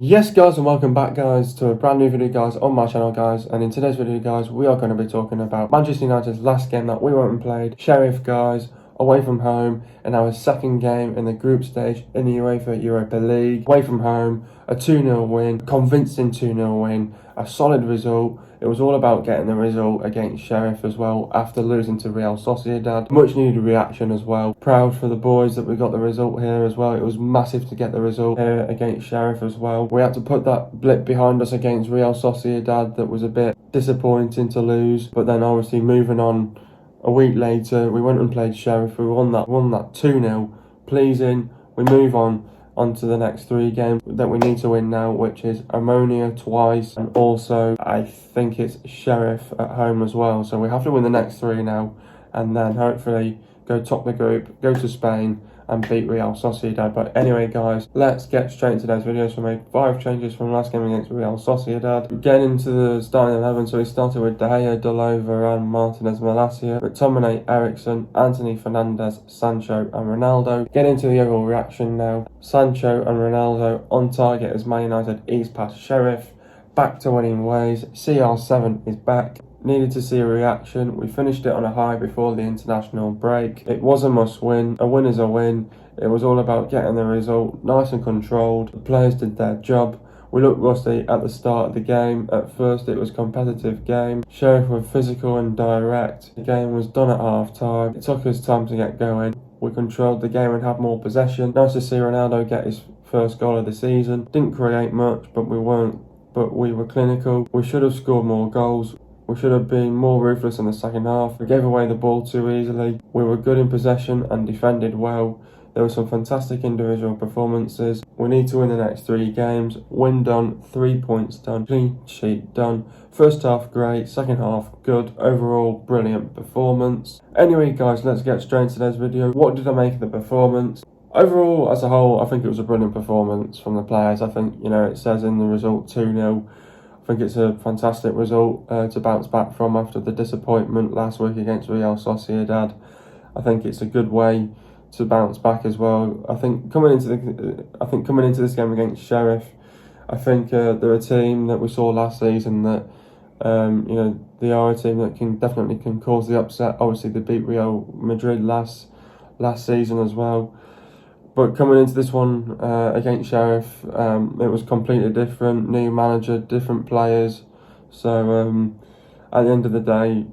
Yes guys, and welcome back guys to a brand new video guys on my channel guys, and in today's video guys we are going to be talking about Manchester United's last game that we went and played, Sherrif guys, away from home, in our second game in the group stage in the UEFA Europa League, away from home, a 2-0 win, convincing 2-0 win, a solid result. It was all about getting the result against Sherrif as well after losing to Real Sociedad. Much needed reaction as well. Proud for the boys that we got the result here as well. It was massive to get the result here against Sherrif as well. We had to put that blip behind us against Real Sociedad that was a bit disappointing to lose. But then obviously moving on a week later, we went and played Sherrif. We won that 2-0. Pleasing. We move on to the next three games that we need to win now, which is Ammonia twice, and also I think it's Sherrif at home as well. So we have to win the next three now, and then hopefully go top the group, go to Spain and beat Real Sociedad. But anyway guys, let's get straight into today's video. So we made 5 changes from last game against Real Sociedad. Getting into the starting 11, so we started with De Gea, Delova and Martinez, Malacia, McTominay, Ericsson, Anthony Fernandez, Sancho and Ronaldo. Getting into the overall reaction now. Sancho and Ronaldo on target as Man United ease past Sherrif. Back to winning ways. CR7 is back. Needed to see a reaction. We finished it on a high before the international break. It was a must win. A win is a win. It was all about getting the result, nice and controlled. The players did their job. We looked rusty at the start of the game. At first it was a competitive game. Sherrif were physical and direct. The game was done at half time. It took us time to get going. We controlled the game and had more possession. Nice to see Ronaldo get his first goal of the season. Didn't create much, but we were clinical. We should have scored more goals. We should have been more ruthless in the second half. We gave away the ball too easily. We were good in possession and defended well. There were some fantastic individual performances. We need to win the next 3 games. Win done, 3 points done, clean sheet done. First half great, second half good. Overall brilliant performance. Anyway guys, let's get straight into today's video. What did I make of the performance? Overall, as a whole, I think it was a brilliant performance from the players. I think, it says in the result 2-0. I think it's a fantastic result to bounce back from after the disappointment last week against Real Sociedad. I think it's a good way to bounce back as well. I think coming into this game against Sherrif, I think they're a team that we saw last season that they are a team that definitely can cause the upset. Obviously, they beat Real Madrid last season as well. But coming into this one against Sherrif, it was completely different. New manager, different players. So at the end of the day,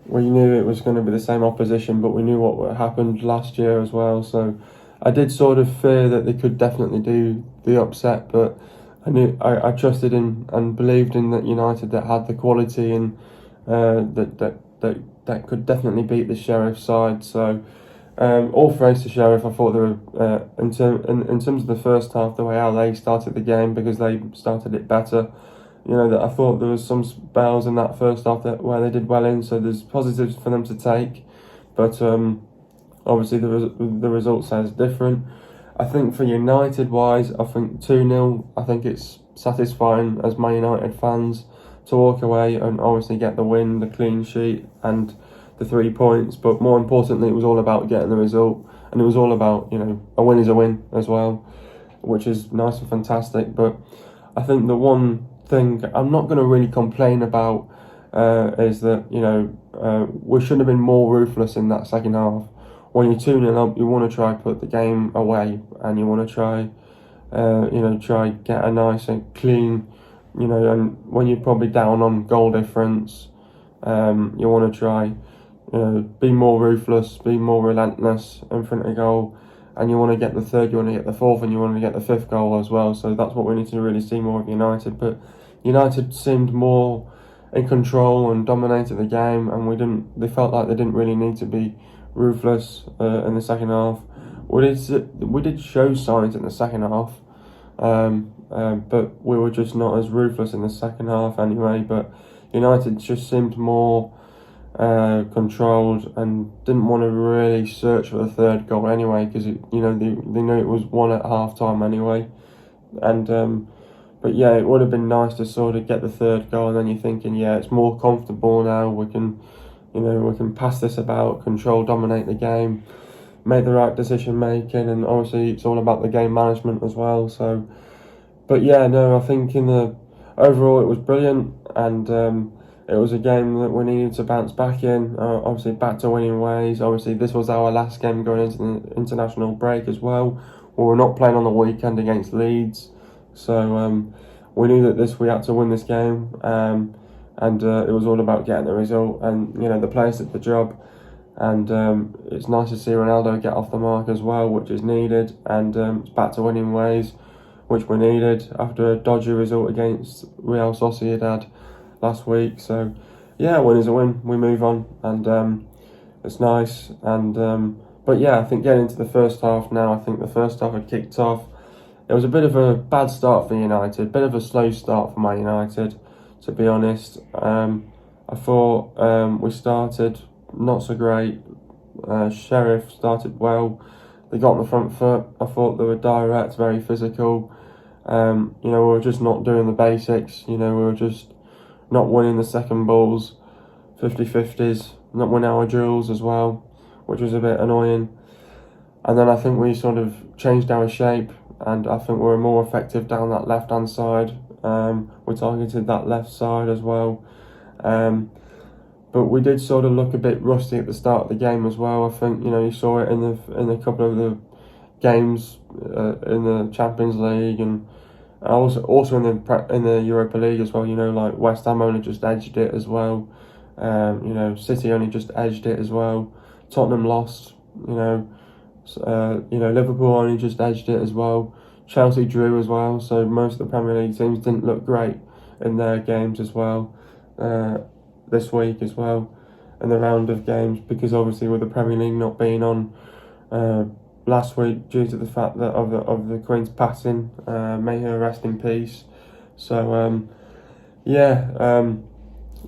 we knew it was going to be the same opposition, but we knew what happened last year as well. So I did sort of fear that they could definitely do the upset, but I trusted in and believed in that United that had the quality and that could definitely beat the Sherrif side. So. All praise to Sherrif. I thought they were, in terms of the first half, the way how they started the game, because they started it better. That I thought there was some spells in that first half where they did well in, so there's positives for them to take. But obviously the result says different. I think for United wise, I think 2-0, I think it's satisfying as Man United fans to walk away and obviously get the win, the clean sheet and the 3 points, but more importantly it was all about getting the result, and it was all about a win is a win as well, which is nice and fantastic. But I think the one thing I'm not going to really complain about is that we should have been more ruthless in that second half. When you're 2-0 up, you want to try put the game away, and you want to try get a nice and clean, and when you're probably down on goal difference, you want to try be more ruthless, be more relentless in front of goal, and you want to get the third, you want to get the fourth, and you want to get the fifth goal as well. So that's what we need to really see more of United. But United seemed more in control and dominated the game, and they felt like they didn't really need to be ruthless in the second half. We did show signs in the second half, but we were just not as ruthless in the second half anyway. But United just seemed more controlled and didn't want to really search for the third goal anyway, because they knew it was 1 at half time anyway. And but yeah, it would have been nice to sort of get the third goal, and then you're thinking, yeah, it's more comfortable now, we can pass this about, control, dominate the game, make the right decision making, and obviously it's all about the game management as well. So but yeah, no, I think in the overall it was brilliant, and it was a game that we needed to bounce back in. Obviously, back to winning ways. Obviously, this was our last game going into the international break as well. We were not playing on the weekend against Leeds, so we knew that we had to win this game, and it was all about getting the result. And the players did the job, and it's nice to see Ronaldo get off the mark as well, which is needed. And it's back to winning ways, which we needed after a dodgy result against Real Sociedad last week. So yeah, win is a win. We move on, and it's nice. And but yeah, I think getting into the first half now, I think the first half had kicked off. It was a bit of a bad start for United, a bit of a slow start for Man United, to be honest. I thought we started not so great. Sherrif started well. They got on the front foot. I thought they were direct, very physical. We were just not doing the basics. We were just not winning the second balls, 50-50s, not winning our duels as well, which was a bit annoying. And then I think we sort of changed our shape, and I think we were more effective down that left-hand side. We targeted that left side as well. But we did sort of look a bit rusty at the start of the game as well. I think you saw it in a couple of the games in the Champions League, and also in the Europa League as well. Like West Ham only just edged it as well. City only just edged it as well. Tottenham lost. Liverpool only just edged it as well. Chelsea drew as well. So most of the Premier League teams didn't look great in their games as well. This week as well, in the round of games, because obviously with the Premier League not being on last week due to the fact that of the Queen's passing, may her rest in peace. So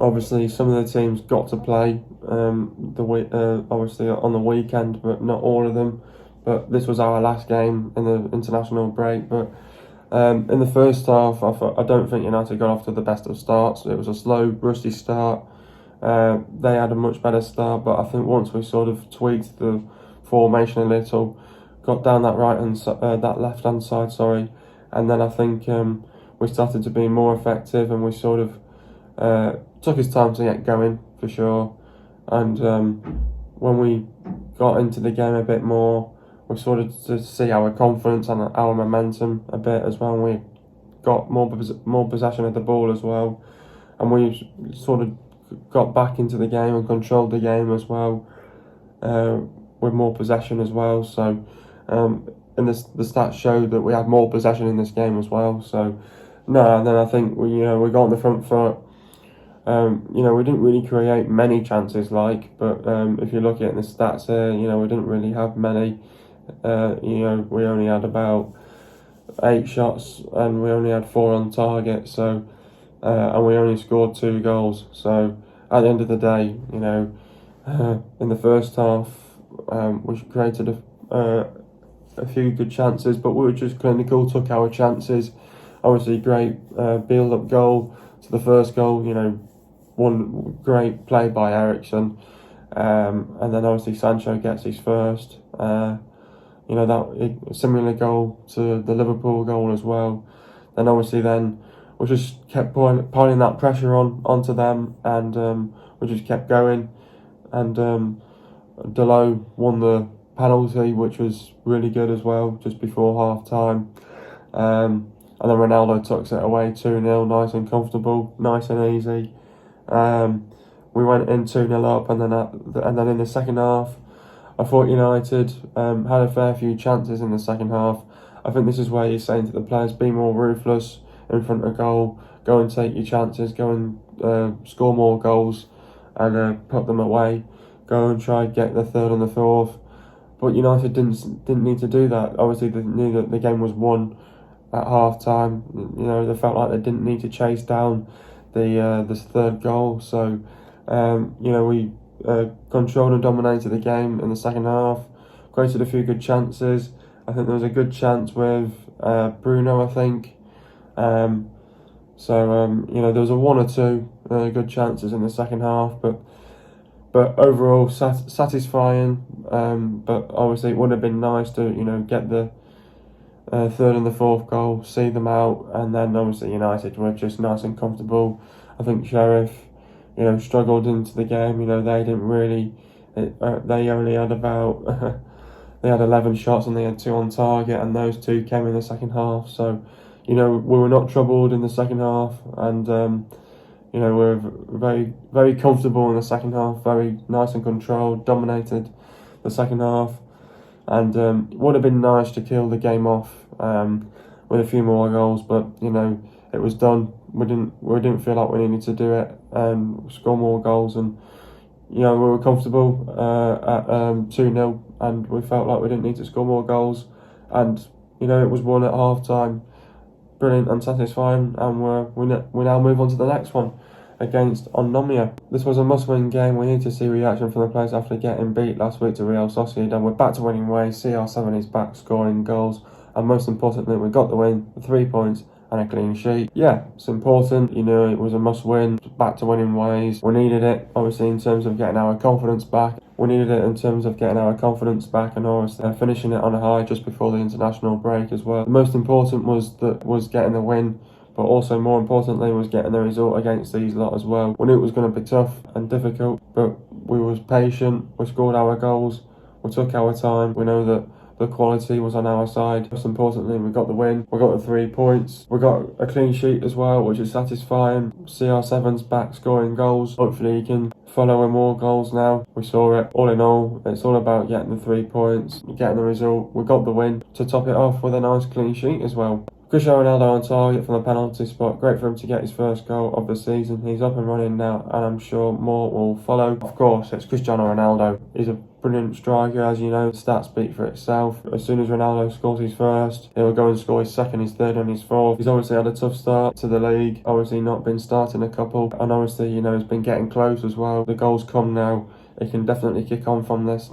obviously some of the teams got to play obviously on the weekend, but not all of them. But this was our last game in the international break. But in the first half, I don't think United got off to the best of starts. It was a slow, rusty start. They had a much better start, but I think once we sort of tweaked the formation a little, got down that that left-hand side, and then I think we started to be more effective, and we sort of took his time to get going for sure. And when we got into the game a bit more, we sort of to see our confidence and our momentum a bit as well. And we got more possession of the ball as well, and we sort of got back into the game and controlled the game as well, with more possession as well. So and the stats showed that we had more possession in this game as well. So and then I think we got on the front foot. We didn't really create many chances, but if you look at the stats here, we didn't really have many. We only had about 8 shots, and we only had 4 on target. So and we only scored 2 goals. So at the end of the day, in the first half, we created a few good chances, but we were just clinical, took our chances. Obviously, great build-up goal to the first goal. One great play by Ericsson, and then obviously Sancho gets his first. That similar goal to the Liverpool goal as well. Then obviously we just kept piling that pressure onto them, and we just kept going. And Delo won the penalty, which was really good as well, just before half time. And then Ronaldo tucks it away 2-0, nice and comfortable, nice and easy. We went in 2-0 up, and then in the second half, I thought United had a fair few chances in the second half. I think this is where you're saying to the players, be more ruthless in front of goal, go and take your chances, go and score more goals, and put them away. Go and try and get the third and the fourth. But United didn't need to do that. Obviously, they knew that the game was won at half time. They felt like they didn't need to chase down this third goal. So, we controlled and dominated the game in the second half. Created a few good chances. I think there was a good chance with Bruno, I think. There was a 1 or 2 good chances in the second half, but overall satisfying. But obviously, it would have been nice to get the third and the fourth goal, see them out, and then obviously United were just nice and comfortable. I think Sherrif, struggled into the game. They didn't really. They only had about they had 11 shots and they had 2 on target, and those 2 came in the second half. So, we were not troubled in the second half, and we were very, very comfortable in the second half, very nice and controlled, dominated the second half, and it would have been nice to kill the game off with a few more goals, but it was done. We didn't feel like we needed to do it and score more goals, and we were comfortable at 2-0, and we felt like we didn't need to score more goals, and it was won at half time. Brilliant and satisfying, and we now move on to the next one against Onnomia. This was a must-win game. We need to see reaction from the players after getting beat last week to Real Sociedad, and we're back to winning ways. CR7 is back scoring goals, and most importantly, we got the win, the 3 points and a clean sheet. Yeah, it's important. It was a must-win. Back to winning ways. We needed it, obviously, in terms of getting our confidence back. And obviously finishing it on a high just before the international break as well. The most important was getting the win, but also more importantly was getting the result against these lot as well. We knew it was going to be tough and difficult, but we was patient. We scored our goals. We took our time. We know that the quality was on our side. Most importantly, we got the win. We got the 3 points. We got a clean sheet as well, which is satisfying. CR7's back scoring goals. Hopefully he can follow with more goals now. We saw it. All in all, it's all about getting the 3 points, getting the result. We got the win to top it off with a nice clean sheet as well. Cristiano Ronaldo on target from the penalty spot. Great for him to get his first goal of the season. He's up and running now, and I'm sure more will follow. Of course, it's Cristiano Ronaldo. He's a brilliant striker, as you know. The stats speak for itself. As soon as Ronaldo scores his first, he'll go and score his second, his third, and his fourth. He's obviously had a tough start to the league. Obviously not been starting a couple, and obviously, he's been getting close as well. The goals come now. He can definitely kick on from this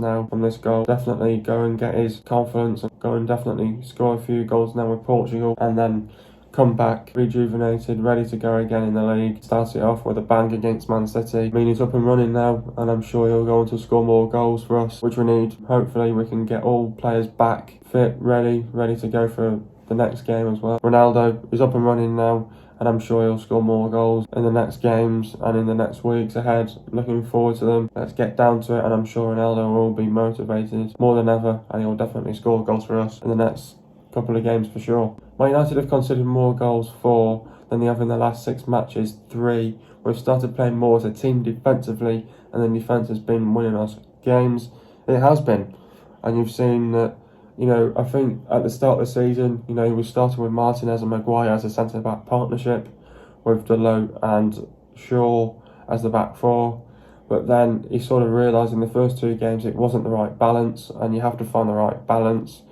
goal. Definitely go and get his confidence and go and definitely score a few goals now with Portugal, and then come back rejuvenated, ready to go again in the league. Start it off with a bang against Man City. He's up and running now, and I'm sure he'll go on to score more goals for us, which we need. Hopefully we can get all players back, fit, ready to go for the next game as well. Ronaldo is up and running now, and I'm sure he'll score more goals in the next games and in the next weeks ahead. Looking forward to them. Let's get down to it, and I'm sure Ronaldo will be motivated more than ever, and he'll definitely score goals for us in the next couple of games for sure. Man United have considered more goals, 4, than they have in the last 6 matches, 3. We've started playing more as a team defensively, and the defence has been winning us games. It has been, and you've seen that. I think at the start of the season, he was starting with Martinez and Maguire as a centre-back partnership, with Dalot and Shaw as the back 4. But then he sort of realised in the first 2 games it wasn't the right balance, and you have to find the right balance.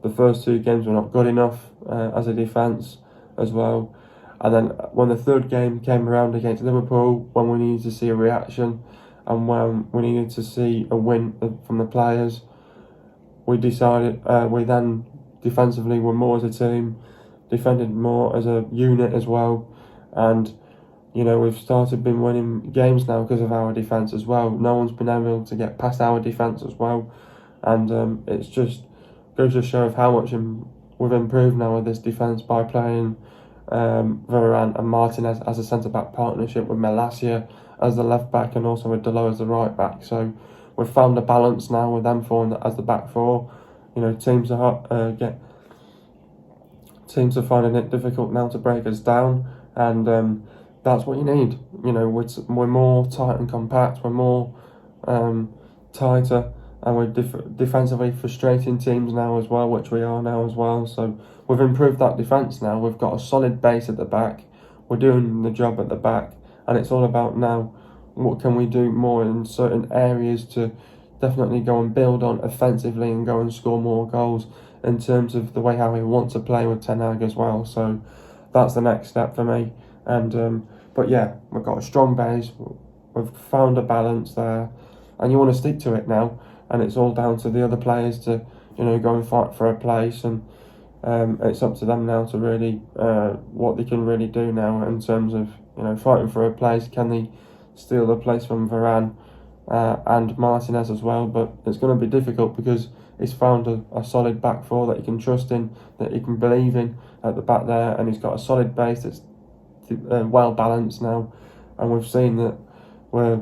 The first 2 games were not good enough as a defence as well. And then when the 3rd game came around against Liverpool, when we needed to see a reaction and when we needed to see a win from the players, we decided we then defensively were more as a team, defended more as a unit as well, and we've started been winning games now because of our defence as well. No one's been able to get past our defence as well, and it's just goes to show of how much we've improved now with this defence by playing Varane and Martinez as a centre-back partnership, with Malacia as the left-back and also with Dalot as the right-back. So we've found a balance now with them 4 as the back 4. Teams are finding it difficult now to break us down, and that's what you need. We're more tight and compact. We're more tighter, and we're defensively frustrating teams now as well, which we are now as well. So we've improved that defence now. We've got a solid base at the back. We're doing the job at the back, and it's all about now what can we do more in certain areas to definitely go and build on offensively and go and score more goals in terms of the way how we want to play with Ten Hag as well. So that's the next step for me. And but yeah, we've got a strong base. We've found a balance there, and you want to stick to it now. And it's all down to the other players to go and fight for a place, and it's up to them now to really what they can really do now in terms of fighting for a place. Can they steal the place from Varane and Martinez as well? But it's going to be difficult because he's found a solid back four that he can trust in, that he can believe in at the back there, and he's got a solid base that's well balanced now. And we've seen that we're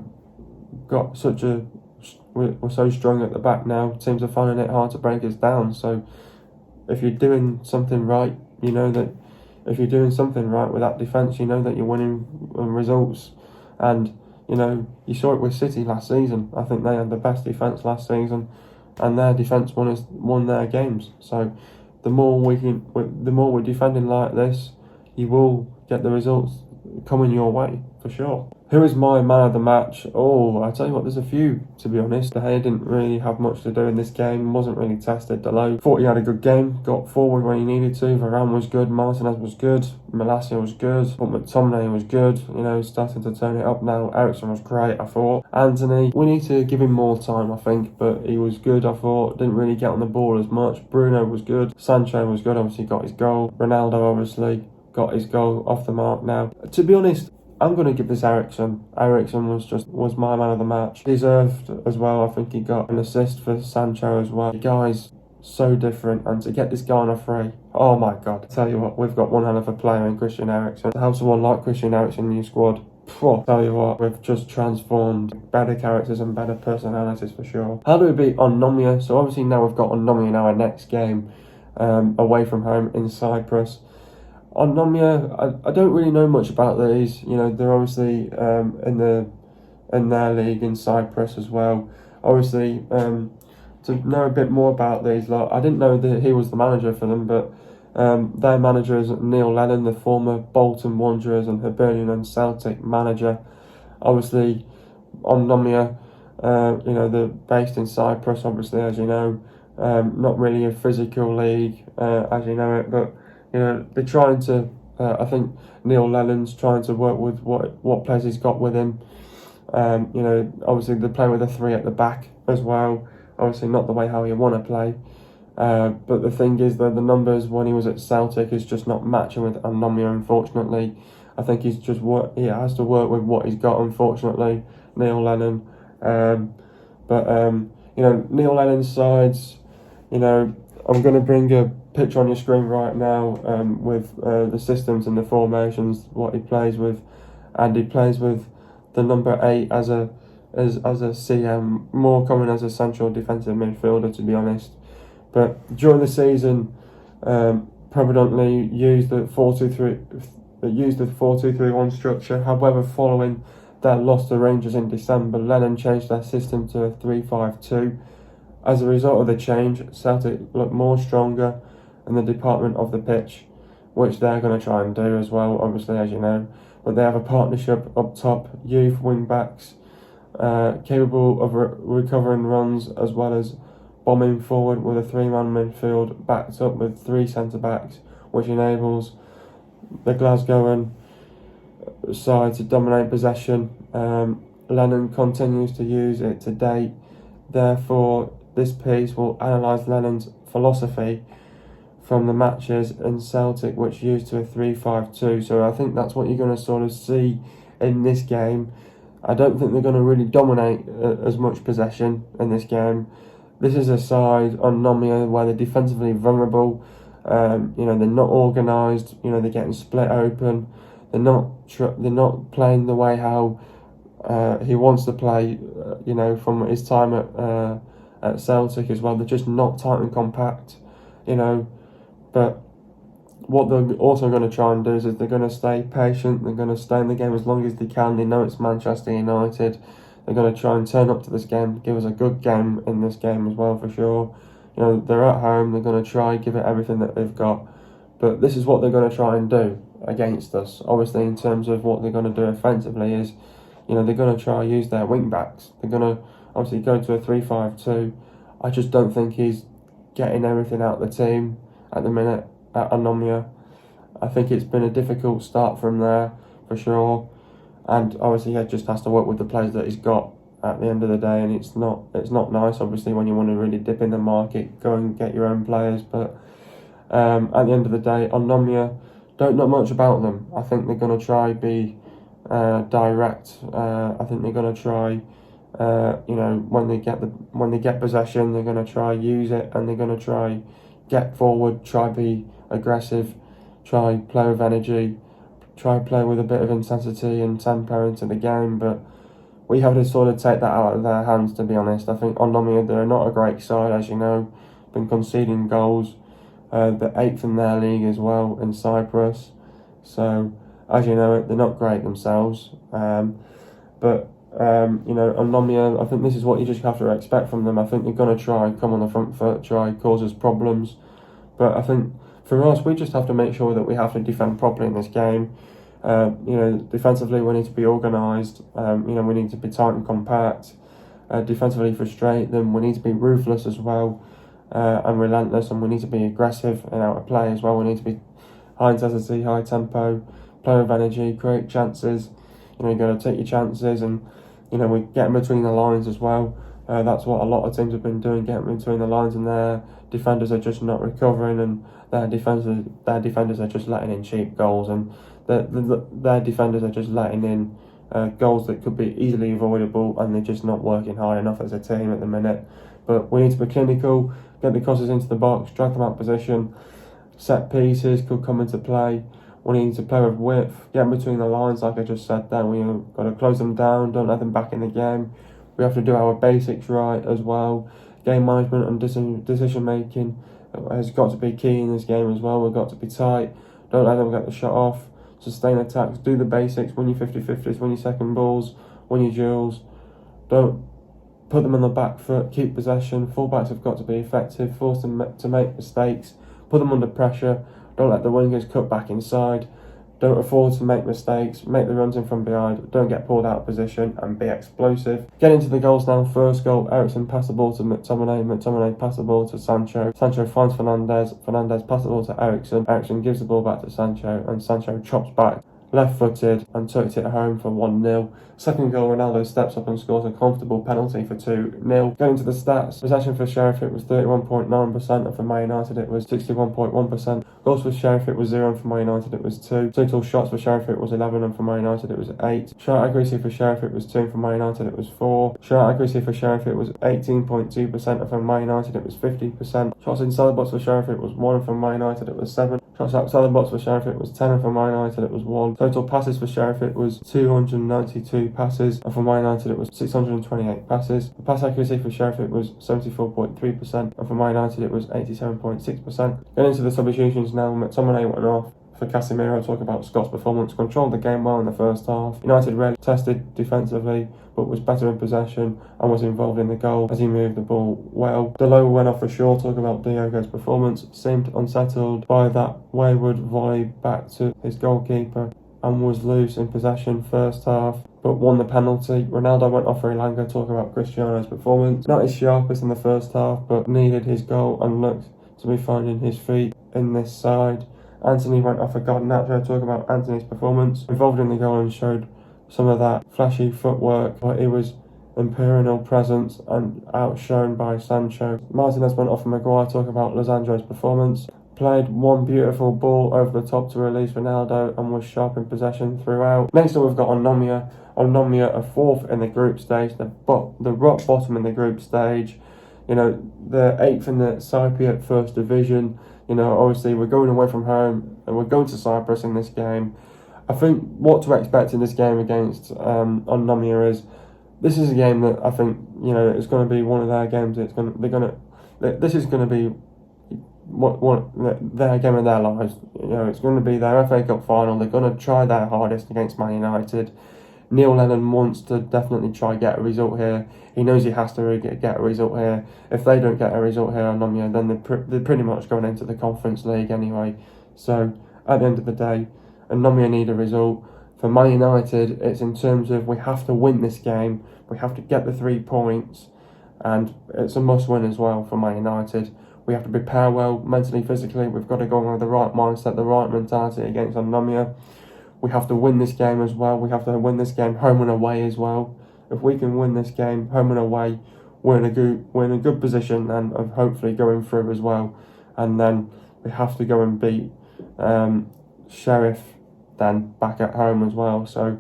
so strong at the back now. Teams are finding it hard to break us down. So if you're doing something right, you know that if you're doing something right with that defence, you know that you're winning results. And you saw it with City last season. I think they had the best defence last season, and their defence won their games. So the more we're defending like this, you will get the results coming your way for sure. Who is my man of the match? Oh, I tell you what, there's a few, to be honest. De Gea didn't really have much to do in this game, wasn't really tested. Delay thought he had a good game, got forward when he needed to. Varane was good, Martinez was good, Malacia was good, but McTominay was good, starting to turn it up now. Eriksen was great, I thought. Anthony, we need to give him more time, I think, but he was good, I thought. Didn't really get on the ball as much. Bruno was good, Sancho was good, obviously got his goal. Ronaldo, obviously, got his goal off the mark now. To be honest, I'm going to give this Eriksen. Eriksen was my man of the match. Deserved as well. I think he got an assist for Sancho as well. The guy's so different, and to get this guy on a free, oh my God. I tell you what, we've got one hell of a player in Christian Eriksen. To have someone like Christian Eriksen in your squad, tell you what, we've just transformed. Better characters and better personalities for sure. How do we beat Onomia? So obviously now we've got Onomia in our next game away from home in Cyprus. Onomia, I don't really know much about these. They're obviously in their league in Cyprus as well. Obviously, to know a bit more about these lot, I didn't know that he was the manager for them, but their manager is Neil Lennon, the former Bolton Wanderers and Hibernian and Celtic manager. Obviously, Onomia, they're based in Cyprus, obviously, as you know. Not really a physical league, as you know it, but they're trying to. I think Neil Lennon's trying to work with what players he's got with him. Obviously they play with a three at the back as well. Obviously not the way how you want to play. But the thing is that the numbers when he was at Celtic is just not matching with Onomia, unfortunately. I think he has to work with what he's got, unfortunately, Neil Lennon. Neil Lennon's sides, I'm going to bring a picture on your screen right now with the systems and the formations, what he plays with, and he plays with the number 8 as a CM, more common as a central defensive midfielder, to be honest. But during the season, predominantly used the 4-2-3-1 structure. However, following their loss to Rangers in December, Lennon changed their system to a 3-5-2. As a result of the change, Celtic look more stronger in the department of the pitch, which they're going to try and do as well, obviously, as you know. But they have a partnership up top, youth wing-backs, capable of recovering runs as well as bombing forward with a 3-man midfield backed up with 3 centre-backs, which enables the Glasgowan side to dominate possession. Lennon continues to use it to date. Therefore, this piece will analyse Lennon's philosophy from the matches in Celtic, which used to a 3-5-2. So I think that's what you're going to sort of see in this game. I don't think they're going to really dominate as much possession in this game. This is a side on Nomia where they're defensively vulnerable. They're not organised. They're getting split open. They're not playing the way how he wants to play. From his time at Celtic as well. They're just not tight and compact. But what they're also going to try and do is they're going to stay patient. They're going to stay in the game as long as they can. They know it's Manchester United. They're going to try and turn up to this game, give us a good game in this game as well, for sure. They're at home. They're going to try and give it everything that they've got. But this is what they're going to try and do against us. Obviously, in terms of what they're going to do offensively is, they're going to try and use their wing backs. They're going to obviously go to a 3-5-2. I just don't think he's getting everything out of the team at the minute at Onomia. I think it's been a difficult start from there for sure, and obviously he just has to work with the players that he's got at the end of the day, and it's not nice obviously when you want to really dip in the market, go and get your own players, but at the end of the day, Onomia, don't know much about them. I think they're going to try be direct. I think they're going to try When they get possession, they're going to try use it, and they're going to try get forward, try be aggressive, try play with energy, try play with a bit of intensity and tempo into the game. But we have to sort of take that out of their hands, to be honest. I think Onomia, they're not a great side, as you know, been conceding goals. The 8th in their league as well in Cyprus. So, as you know, they're not great themselves. Onomia, I think this is what you just have to expect from them. I think they're going to try come on the front foot, try cause us problems. But I think for us, we just have to make sure that we have to defend properly in this game. Defensively, we need to be organised. We need to be tight and compact. Defensively, frustrate them. We need to be ruthless as well, and relentless. And we need to be aggressive in our play as well. We need to be high intensity, high tempo, play with energy, create chances. You got to take your chances, and we get in between the lines as well. That's what a lot of teams have been doing, getting between the lines, and their defenders are just not recovering, and their defenders are just letting in cheap goals, and their defenders are just letting in goals that could be easily avoidable, and they're just not working hard enough as a team at the minute. But we need to be clinical, get the crosses into the box, drag them out of position. Set pieces could come into play. We need to play with width, get in between the lines, like I just said then. We've got to close them down, don't let them back in the game. We have to do our basics right as well. Game management and decision making has got to be key in this game as well. We've got to be tight, don't let them get the shot off, sustain attacks, do the basics, win your 50-50s, win your second balls, win your duels. Don't put them on the back foot, keep possession. Fullbacks have got to be effective, force them to make mistakes, put them under pressure. Don't let the wingers cut back inside. Don't afford to make mistakes. Make the runs in from behind. Don't get pulled out of position and be explosive. Get into the goals now. First goal, Eriksen pass the ball to McTominay. McTominay pass the ball to Sancho. Sancho finds Fernandez. Fernandez pass the ball to Eriksen. Eriksen gives the ball back to Sancho, and Sancho chops back left-footed and tucks it home for 1-0. Second goal, Ronaldo steps up and scores a comfortable penalty for 2-0. Going to the stats, possession for Sherrif it was 31.9%, and for Man United it was 61.1%. Goals for Sherrif it was 0, and for Man United it was 2. Total shots for Sherrif it was 11, and for Man United it was 8. Shot accuracy for Sherrif it was 2, and for Man United it was 4. Shot accuracy for Sherrif it was 18.2%, and for Man United it was 50%. Shots inside the box for Sherrif it was 1, and for Man United it was 7. Shots outside the box for Sherrif it was 10, and for Man United it was 1. Total passes for Sherrif it was 292 passes, and for Man United it was 628 passes. The pass accuracy for Sherrif it was 74.3%, and for Man United it was 87.6%. Going into the substitutions now, McTominay went off for Casemiro. Talk about Scott's performance. Controlled the game well in the first half. United really tested defensively, but was better in possession and was involved in the goal as he moved the ball well. Delo went off for Shaw. Talk about Diogo's performance. Seemed unsettled by that wayward volley back to his goalkeeper and was loose in possession first half, but won the penalty. Ronaldo went off for Elanga. Talk about Cristiano's performance. Not his sharpest in the first half, but needed his goal and looked to be finding his feet in this side. Anthony went off for Garnacho. Talk about Anthony's performance. Involved in the goal and showed some of that flashy footwork, but he was imperial presence and outshone by Sancho. Martinez went off for Maguire. Talk about Lisandro's performance. Played one beautiful ball over the top to release Ronaldo and was sharp in possession throughout. Next up we've got Onomia. Onomia are 4th in the group stage, the rock bottom in the group stage. The 8th in the Cypriot First Division. Obviously we're going away from home and we're going to Cyprus in this game. I think what to expect in this game against Onomia is this is a game that I think it's going to be one of their games. This is going to be their game of their lives. It's going to be their FA Cup final. They're going to try their hardest against Man United. Neil Lennon wants to definitely try get a result here. He knows he has to get a result here. If they don't get a result here on Onomia, then they're pretty much going into the Conference League anyway. So at the end of the day, Onomia need a result. For Man United, it's in terms of we have to win this game. We have to get the 3 points, and it's a must-win as well for Man United. We have to prepare well, mentally, physically. We've got to go in with the right mindset, the right mentality against Onomia. We have to win this game as well. We have to win this game home and away as well. If we can win this game home and away, we're in a good position and of hopefully going through as well. And then we have to go and beat Sherrif then back at home as well. So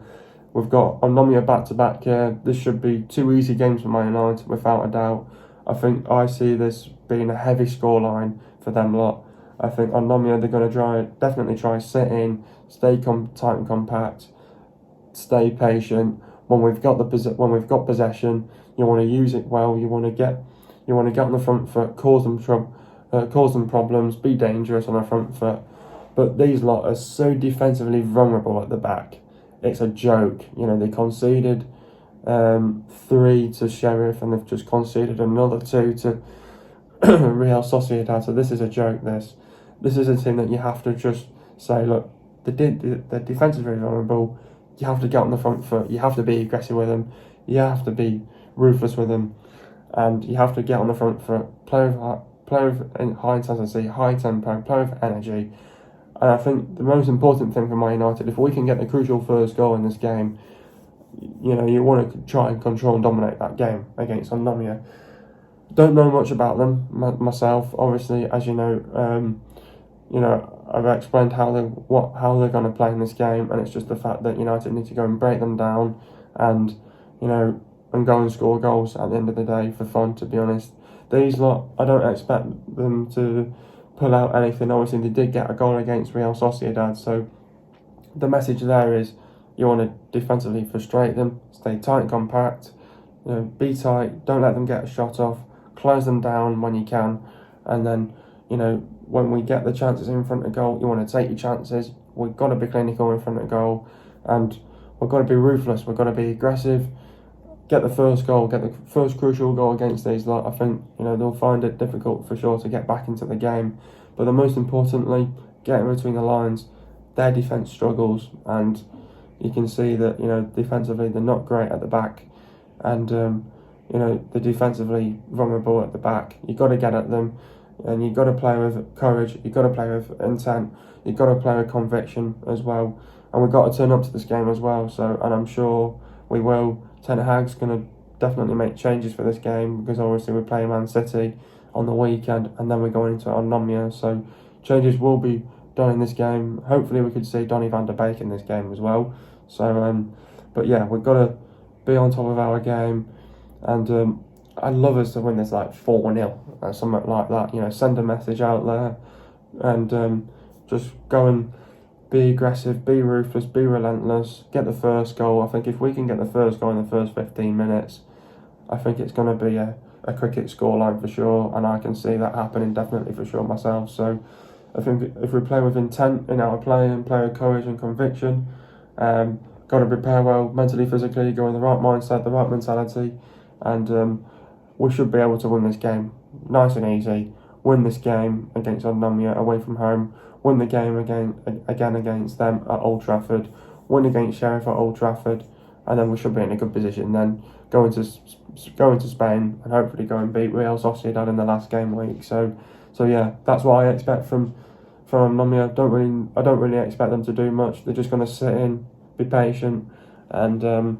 We've got Onomia back-to-back here. This should be 2 easy games for Man United, without a doubt. I see this being a heavy scoreline for them lot. I think Onomia, they're going to definitely try sit in, stay tight and compact, stay patient. When we've got possession, you want to use it well. You want to get on the front foot, cause them problems, be dangerous on the front foot. But these lot are so defensively vulnerable at the back. It's a joke. They conceded 3 to Sherrif, and they've just conceded another 2 to Real Sociedad. So this is a joke. This is a team that you have to just say, look, they're defensively vulnerable. You have to get on the front foot. You have to be aggressive with them. You have to be ruthless with them, and you have to get on the front foot. Play with high intensity, high tempo, play with energy. And I think the most important thing for Man United, if we can get the crucial first goal in this game, you want to try and control and dominate that game against Onomia. Don't know much about them myself, obviously, as you know. I've explained how they're going to play in this game, and it's just the fact that United need to go and break them down, and go and score goals at the end of the day for fun. To be honest, these lot, I don't expect them to pull out anything. Obviously, they did get a goal against Real Sociedad, so the message there is you want to defensively frustrate them, stay tight and compact, be tight, don't let them get a shot off, close them down when you can, and then when we get the chances in front of goal, you want to take your chances. We've got to be clinical in front of goal, and we've got to be ruthless. We've got to be aggressive. Get the first goal, get the first crucial goal against these lot. I think they'll find it difficult for sure to get back into the game, but the most importantly, get in between the lines. Their defence struggles, and you can see that defensively they're not great at the back, and they're defensively vulnerable at the back. You've got to get at them, and you've got to play with courage. You've got to play with intent. You've got to play with conviction as well, and we've got to turn up to this game as well. So, and I'm sure we will. Ten Hag's going to definitely make changes for this game, because obviously we're playing Man City on the weekend, and then we're going into Onomia, so changes will be done in this game. Hopefully we could see Donny van der Beek in this game as well. So, but yeah, we've got to be on top of our game, and I'd love us to win this like 4-0 or something like that. Send a message out there, and just go and be aggressive, be ruthless, be relentless, get the first goal. I think if we can get the first goal in the first 15 minutes, I think it's going to be a cricket scoreline for sure, and I can see that happening definitely for sure myself. So I think if we play with intent in our play and play with courage and conviction, got to prepare well mentally, physically, go in the right mindset, the right mentality, and we should be able to win this game nice and easy. Win this game against Onomia away from home. Win the game again against them at Old Trafford. Win against Sherrif at Old Trafford, and then we should be in a good position. Then go into Spain and hopefully go and beat Real Sociedad in the last game week. So yeah, that's what I expect from Onomia. I don't really expect them to do much. They're just going to sit in, be patient, and they're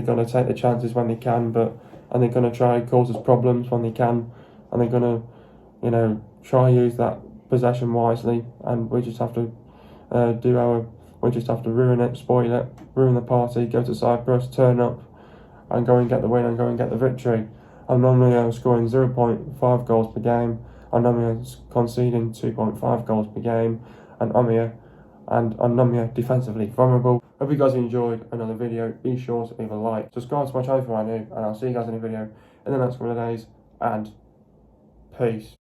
going to take the chances when they can, and they're going to try and cause us problems when they can, and they're going to try and use that possession wisely, and we just have to ruin it, spoil it, ruin the party, go to Cyprus, turn up, and go and get the win and go and get the victory. Onomia scoring 0.5 goals per game, Onomia conceding 2.5 goals per game, and Onomia defensively vulnerable. Hope you guys enjoyed another video. Be sure to leave a like, subscribe to my channel if you are new, and I'll see you guys in a video in the next couple of days, and peace.